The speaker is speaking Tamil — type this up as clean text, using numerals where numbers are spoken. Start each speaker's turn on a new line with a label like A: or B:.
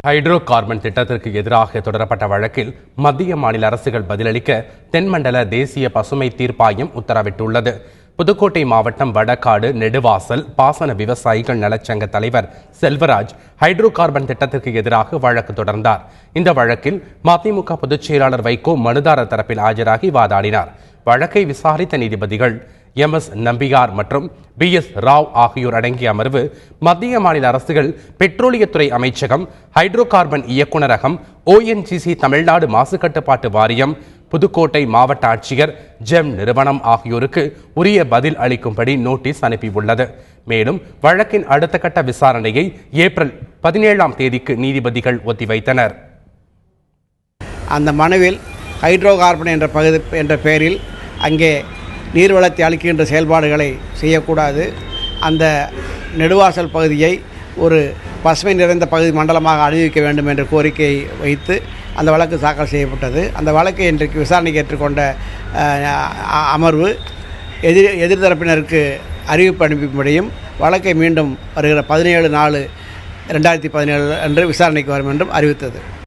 A: ஹைட்ரோ கார்பன் திட்டத்திற்கு எதிராக தொடரப்பட்ட வழக்கில் மத்திய மாநில அரசுகள் பதிலளிக்க தென்மண்டல தேசிய பசுமை தீர்ப்பாயம் உத்தரவிட்டுள்ளது. புதுக்கோட்டை மாவட்டம் வடகாடு நெடுவாசல் பாசன விவசாயிகள் நலச்சங்க தலைவர் செல்வராஜ் ஹைட்ரோ கார்பன் திட்டத்திற்கு எதிராக வழக்கு தொடர்ந்தார். இந்த வழக்கில் மதிமுக பொதுச் செயலாளர் வைகோ மனுதாரர் தரப்பில் ஆஜராகி வாதாடினார். வழக்கை விசாரித்த நீதிபதிகள் MS நம்பியார் மற்றும் BS ராவ் ஆகியோர் அடங்கிய அமர்வு மத்திய மாநில அரசுகள், பெட்ரோலியத்துறை அமைச்சகம், ஹைட்ரோ கார்பன் இயக்குநரகம், ONGC தமிழ்நாடு மாசு கட்டுப்பாட்டு வாரியம், புதுக்கோட்டை மாவட்ட ஆட்சியர் ஜெம் நிறுவனம் ஆகியோருக்கு உரிய பதில் அளிக்கும்படி நோட்டீஸ் அனுப்பியுள்ளது. மேலும் வழக்கின் அடுத்த கட்ட விசாரணையை ஏப்ரல் 17ஆம் தேதிக்கு நீதிபதிகள் ஒத்திவைத்தனர்.
B: அந்த மனுவில் ஹைட்ரோ கார்பன் என்ற பெயரில் அங்கே நீர்வளத்தை அளிக்கின்ற செயல்பாடுகளை செய்யக்கூடாது, அந்த நெடுவாசல் பகுதியை ஒரு பசுமை நிறைந்த பகுதி மண்டலமாக அறிவிக்க வேண்டும் என்ற கோரிக்கையை வைத்து அந்த வழக்கு தாக்கல் செய்யப்பட்டது. அந்த வழக்கை இன்றைக்கு விசாரணைக்கு ஏற்றுக்கொண்ட அமர்வு எதிர்தரப்பினருக்கு அறிவிப்பு அனுப்பும்படியும் வழக்கை மீண்டும் வருகிற 17/4/2017 அன்று விசாரணைக்கு வரும் என்றும் அறிவித்தது.